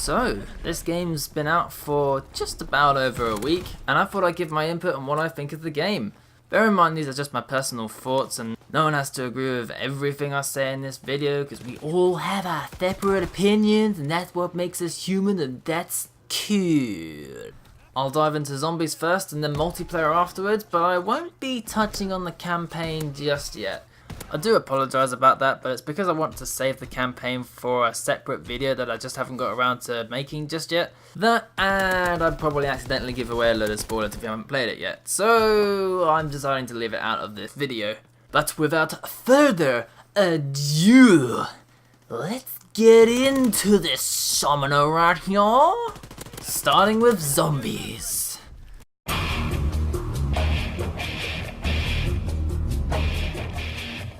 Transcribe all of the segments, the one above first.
So, this game's been out for just about over a week, and I thought I'd give my input on what I think of the game. Bear in mind these are just my personal thoughts, and no one has to agree with everything I say in this video, because we all have our separate opinions, and that's what makes us human, and that's cool. I'll dive into zombies first and then multiplayer afterwards, but I won't be touching on the campaign just yet. I do apologise about that, but it's because I want to save the campaign for a separate video that I just haven't got around to making just yet. That, and I'd probably accidentally give away a load of spoilers if you haven't played it yet, so I'm deciding to leave it out of this video. But without further ado, let's get into this summoner right here, starting with zombies.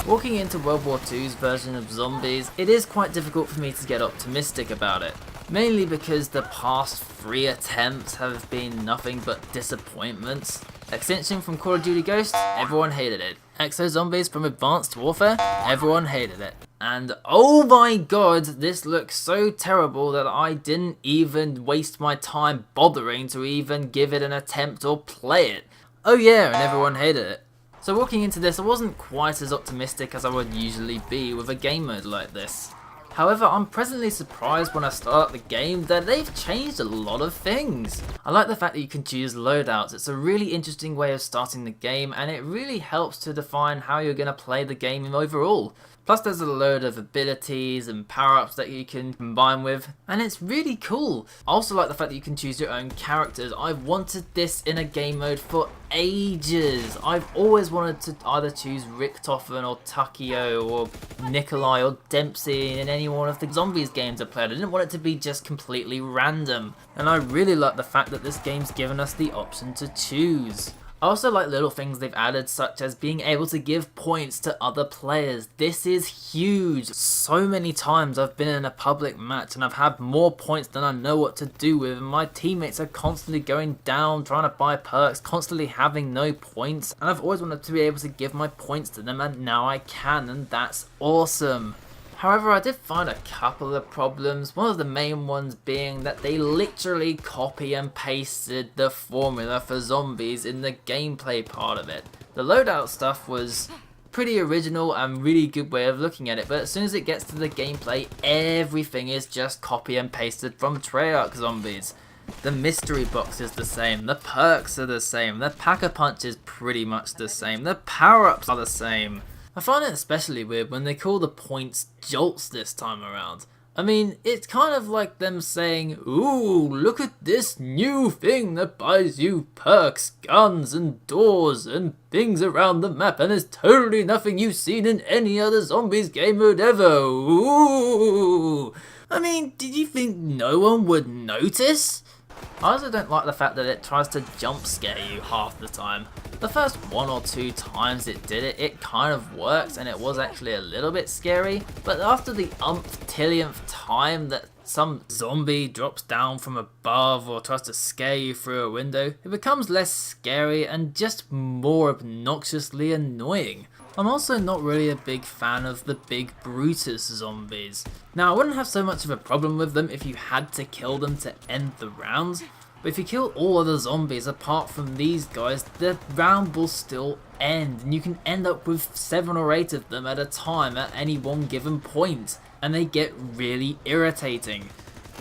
Walking into World War II's version of zombies, it is quite difficult for me to get optimistic about it. Mainly because the past 3 attempts have been nothing but disappointments. Extinction from Call of Duty Ghosts, everyone hated it. Exo Zombies from Advanced Warfare, everyone hated it. And oh my god, this looks so terrible that I didn't even waste my time bothering to even give it an attempt or play it. Oh yeah, and everyone hated it. So walking into this, I wasn't quite as optimistic as I would usually be with a game mode like this. However, I'm presently surprised when I start the game that they've changed a lot of things. I like the fact that you can choose loadouts. It's a really interesting way of starting the game, and it really helps to define how you're going to play the game overall. Plus there's a load of abilities and power-ups that you can combine with, and it's really cool. I also like the fact that you can choose your own characters. I've wanted this in a game mode for ages. I've always wanted to either choose Richtofen or Takio or Nikolai or Dempsey in any one of the zombies games I played. I didn't want it to be just completely random, and I really like the fact that this game's given us the option to choose. I also like little things they've added, such as being able to give points to other players. This is huge. So many times I've been in a public match and I've had more points than I know what to do with, and my teammates are constantly going down, trying to buy perks, constantly having no points, and I've always wanted to be able to give my points to them, and now I can, and that's awesome. However, I did find a couple of problems, one of the main ones being that they literally copy and pasted the formula for zombies in the gameplay part of it. The loadout stuff was pretty original and really good way of looking at it, but as soon as it gets to the gameplay, everything is just copy and pasted from Treyarch zombies. The mystery box is the same, the perks are the same, the pack-a-punch is pretty much the same, the power-ups are the same. I find it especially weird when they call the points jolts this time around. I mean, it's kind of like them saying, ooh, look at this new thing that buys you perks, guns and doors and things around the map, and is totally nothing you've seen in any other zombies game mode ever. Ooh. I mean, did you think no one would notice? I also don't like the fact that it tries to jump scare you half the time. The first 1 or 2 times it did it, it kind of worked and it was actually a little bit scary, but after the umptillionth time that some zombie drops down from above or tries to scare you through a window, it becomes less scary and just more obnoxiously annoying. I'm also not really a big fan of the big Brutus zombies. Now, I wouldn't have so much of a problem with them if you had to kill them to end the rounds, but if you kill all other zombies apart from these guys, the round will still end, and you can end up with 7 or 8 of them at a time at any one given point, and they get really irritating.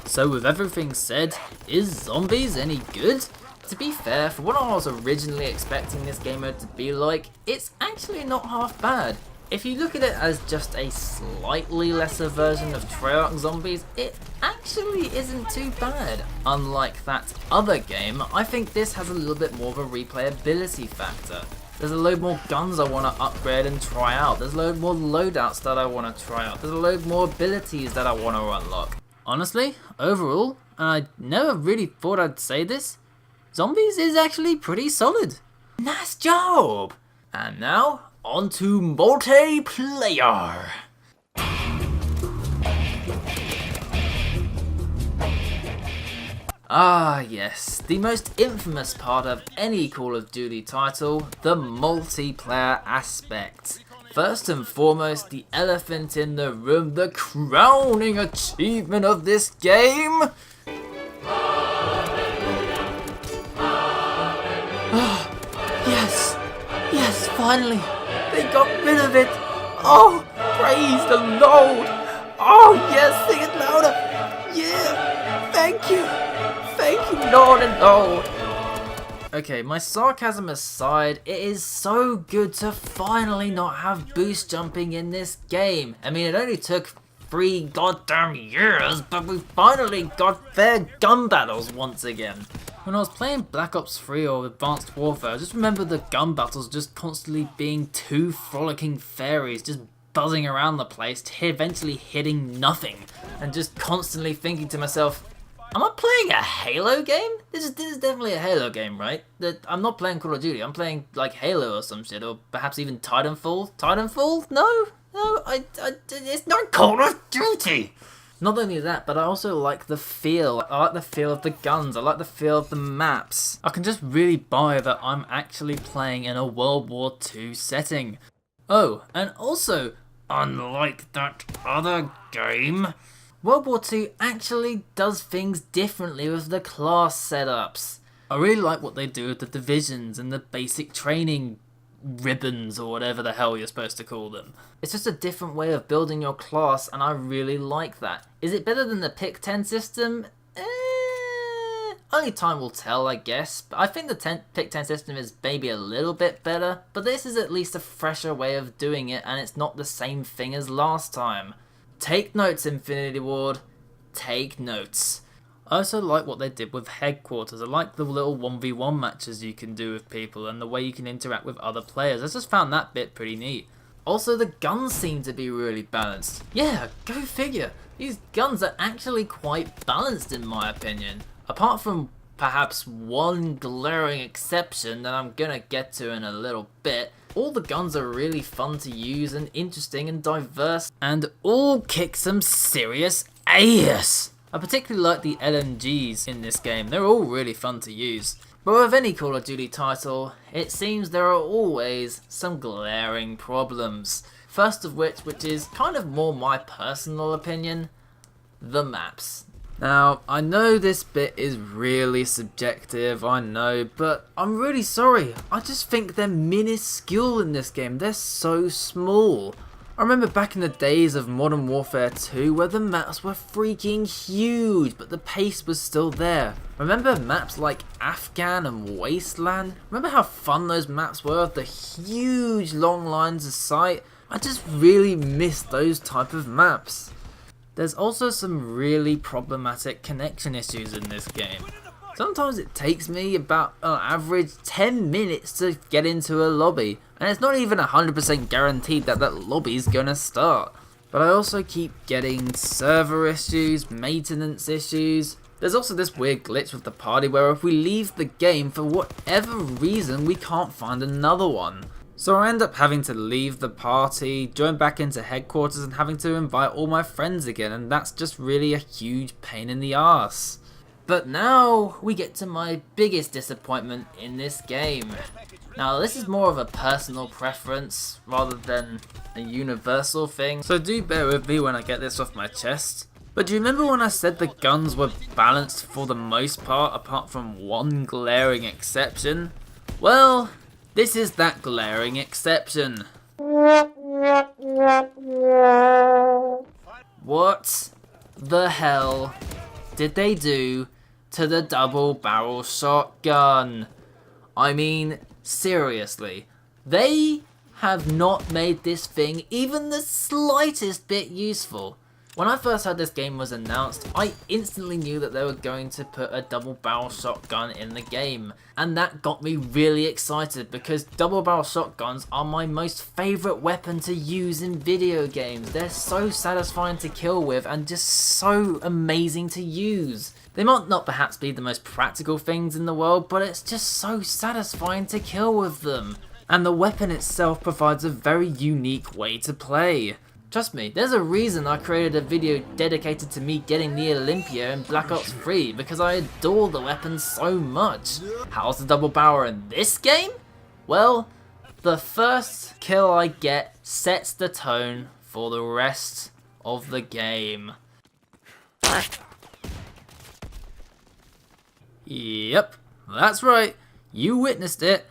So with everything said, is zombies any good? To be fair, for what I was originally expecting this game mode to be like, it's actually not half bad. If you look at it as just a slightly lesser version of Treyarch Zombies, it actually isn't too bad. Unlike that other game, I think this has a little bit more of a replayability factor. There's a load more guns I want to upgrade and try out, there's a load more loadouts that I want to try out, there's a load more abilities that I want to unlock. Honestly, overall, and I never really thought I'd say this, Zombies is actually pretty solid. Nice job! And now, on to multiplayer! Ah yes, the most infamous part of any Call of Duty title, the multiplayer aspect. First and foremost, the elephant in the room, the crowning achievement of this game, finally, they got rid of it. Oh, praise the Lord. Oh, yes, sing it louder. Yeah, thank you. Thank you, Lord and Lord. Okay, my sarcasm aside, it is so good to finally not have boost jumping in this game. I mean, it only took 3 goddamn years, but we finally got fair gun battles once again. When I was playing Black Ops 3 or Advanced Warfare, I just remember the gun battles just constantly being 2 frolicking fairies just buzzing around the place, eventually hitting nothing, and just constantly thinking to myself, am I playing a Halo game? This is definitely a Halo game, right? I'm not playing Call of Duty, I'm playing like Halo or some shit, or perhaps even Titanfall? Titanfall? No, it's not Call of Duty! Not only that, but I also like the feel. I like the feel of the guns, I like the feel of the maps. I can just really buy that I'm actually playing in a World War II setting. Oh, and also, unlike that other game, World War II actually does things differently with the class setups. I really like what they do with the divisions and the basic training ribbons or whatever the hell you're supposed to call them. It's just a different way of building your class and I really like that. Is it better than the Pick 10 system? Only time will tell, I guess. But I think the Pick 10 system is maybe a little bit better, but this is at least a fresher way of doing it and it's not the same thing as last time. Take notes, Infinity Ward. Take notes. I also like what they did with Headquarters. I like the little 1v1 matches you can do with people and the way you can interact with other players. I just found that bit pretty neat. Also, the guns seem to be really balanced. Yeah, go figure. These guns are actually quite balanced in my opinion. Apart from perhaps one glaring exception that I'm gonna get to in a little bit, all the guns are really fun to use and interesting and diverse and all kick some serious ass. I particularly like the LMGs in this game, they're all really fun to use. But with any Call of Duty title, it seems there are always some glaring problems. First of which is kind of more my personal opinion, the maps. Now, I know this bit is really subjective, I know, but I'm really sorry. I just think they're minuscule in this game, they're so small. I remember back in the days of Modern Warfare 2 where the maps were freaking huge, but the pace was still there. Remember maps like Afghan and Wasteland? Remember how fun those maps were with the huge long lines of sight? I just really miss those type of maps. There's also some really problematic connection issues in this game. Sometimes it takes me about on average 10 minutes to get into a lobby, and it's not even 100% guaranteed that that lobby's gonna start. But I also keep getting server issues, maintenance issues. There's also this weird glitch with the party where if we leave the game for whatever reason we can't find another one. So I end up having to leave the party, join back into Headquarters and having to invite all my friends again, and that's just really a huge pain in the arse. But now we get to my biggest disappointment in this game. Now this is more of a personal preference rather than a universal thing, so do bear with me when I get this off my chest. But do you remember when I said the guns were balanced for the most part apart from one glaring exception? Well, this is that glaring exception. What the hell did they do to the double barrel shotgun? I mean, seriously, they have not made this thing even the slightest bit useful. When I first heard this game was announced, I instantly knew that they were going to put a double barrel shotgun in the game. And that got me really excited because double barrel shotguns are my most favourite weapon to use in video games. They're so satisfying to kill with and just so amazing to use. They might not perhaps be the most practical things in the world, but it's just so satisfying to kill with them. And the weapon itself provides a very unique way to play. Trust me, there's a reason I created a video dedicated to me getting the Olympia in Black Ops 3 because I adore the weapon so much. How's the double barrel in this game? Well, the first kill I get sets the tone for the rest of the game. Yep, that's right, you witnessed it.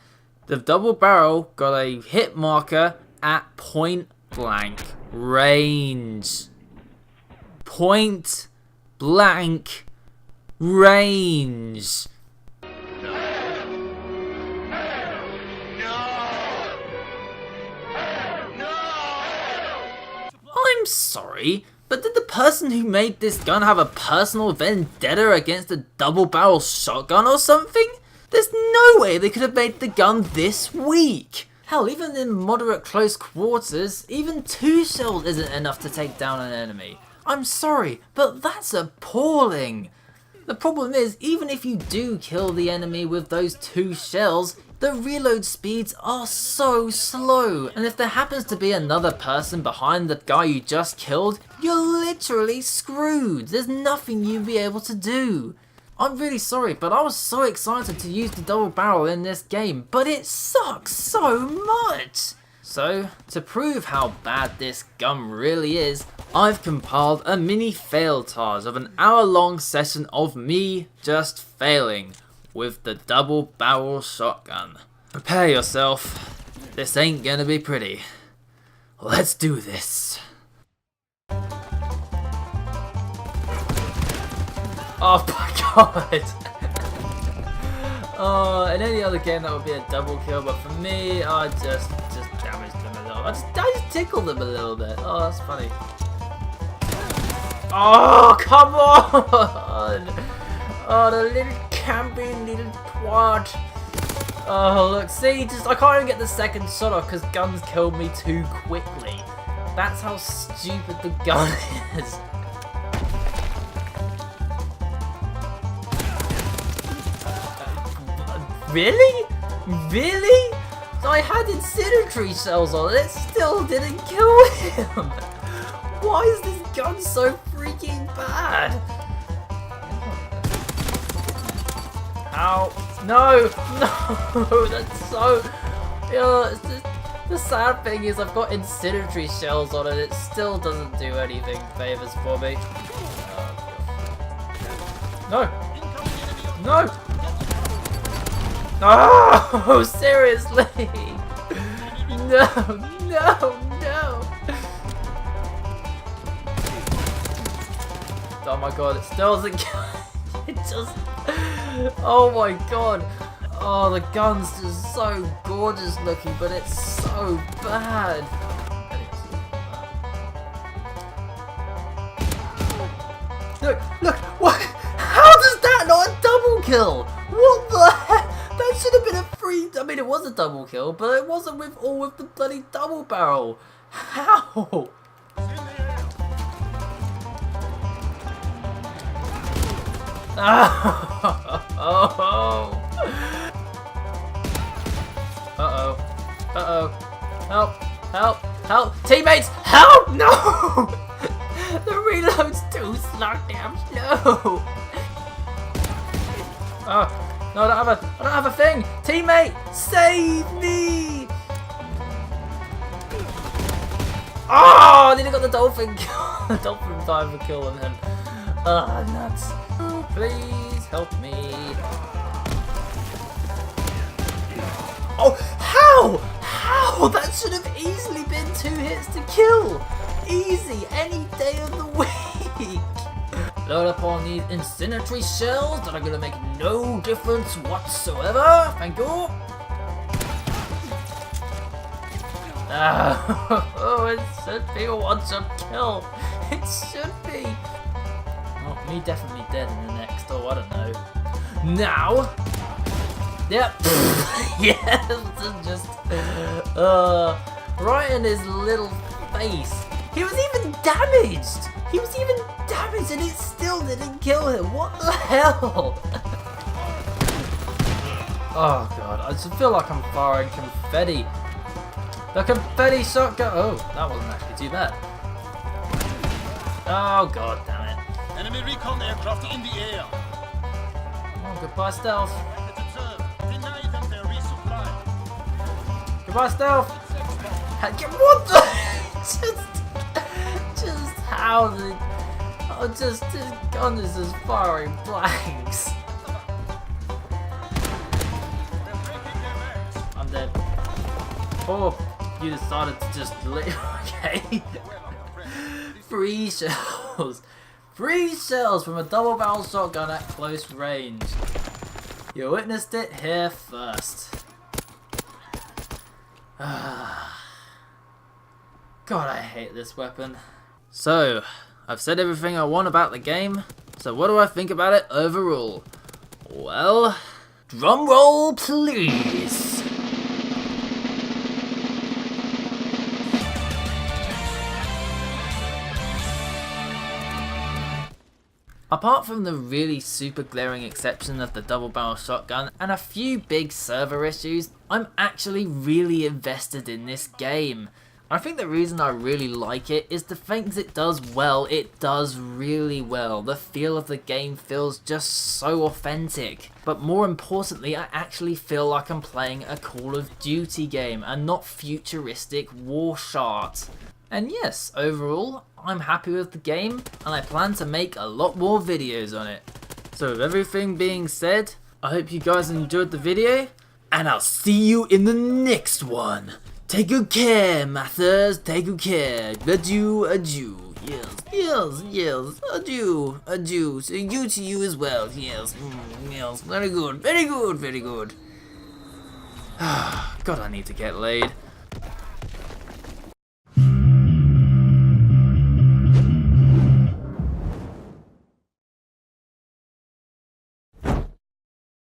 The double barrel got a hit marker at point blank range. Point blank range. I'm sorry, but did the person who made this gun have a personal vendetta against a double barrel shotgun or something? There's no way they could have made the gun this weak. Hell, even in moderate close quarters, even 2 shells isn't enough to take down an enemy. I'm sorry, but that's appalling. The problem is, even if you do kill the enemy with those 2 shells, the reload speeds are so slow, and if there happens to be another person behind the guy you just killed, you're literally screwed. There's nothing you'll be able to do. I'm really sorry, but I was so excited to use the double barrel in this game, but it sucks so much. So, to prove how bad this gun really is, I've compiled a mini fail-tage of an hour-long session of me just failing with the double barrel shotgun. Prepare yourself, this ain't gonna be pretty. Let's do this. Oh my god! Oh, in any other game that would be a double kill, but for me, I just damaged them a little. I just tickled them a little bit. Oh, that's funny. Oh, come on! Oh, the little camping little twat. Oh, look, see, I can't even get the second shot off because guns killed me too quickly. That's how stupid the gun is. Really? Really? I had incinerary shells on it, still didn't kill him. Why is this gun so freaking bad? Ow. No, no, that's so... it's just, the sad thing is I've got incinerary shells on it, it still doesn't do anything favors for me. No! No! Oh, seriously! No, no, no! Oh my god, it still doesn't kill. It just... Oh my god! Oh, the gun's just so gorgeous looking, but it's so bad. Look, look! What? How does that not a double kill? What the heck? That should have been a free... I mean, it was a double kill, but it wasn't with the bloody double barrel. How? Oh. Uh-oh. Uh-oh. Help. Help. Help. Teammates, help! No! The reload's too damn slow. Oh. No, I don't have a thing! Teammate! Save me! Oh! I nearly got the dolphin kill. The dolphin dive for kill and then... Ah, nuts. Oh, please help me. Oh, how? How? That should have easily been 2 hits to kill. Easy, any day of the week. Load up on these incinerary shells that are going to make no difference whatsoever. Thank you. Oh, it should be a one-shot kill. It should be. Oh, me definitely dead in the next. Oh, I don't know. Now. Yep. Yes. Just. Right in his little face. He was even damaged. He was even damaged and it still didn't kill him. What the hell? Oh god, I just feel like I'm firing confetti. The confetti shotgun. Oh, that wasn't actually too bad. Oh god damn it. Enemy recon aircraft in the air. Oh, goodbye stealth. Deny them their resupply. Goodbye stealth. What the? Just how the... Oh, just this gun is just firing blanks. I'm dead. Oh, you decided to just okay. Free shells. Free shells from a double barrel shotgun at close range. You witnessed it here first. God, I hate this weapon. So, I've said everything I want about the game, so what do I think about it overall? Well, drum roll please. Apart from the really super glaring exception of the double barrel shotgun and a few big server issues, I'm actually really invested in this game. I think the reason I really like it is the things it does well, it does really well. The feel of the game feels just so authentic. But more importantly, I actually feel like I'm playing a Call of Duty game and not futuristic war shart. And yes, overall, I'm happy with the game and I plan to make a lot more videos on it. So with everything being said, I hope you guys enjoyed the video and I'll see you in the next one. Take good care, Mathers, take good care. Adieu, adieu. Yes, yes, yes. Adieu, adieu. So you to you as well. Yes, yes. Very good, very good, very good. God, I need to get laid.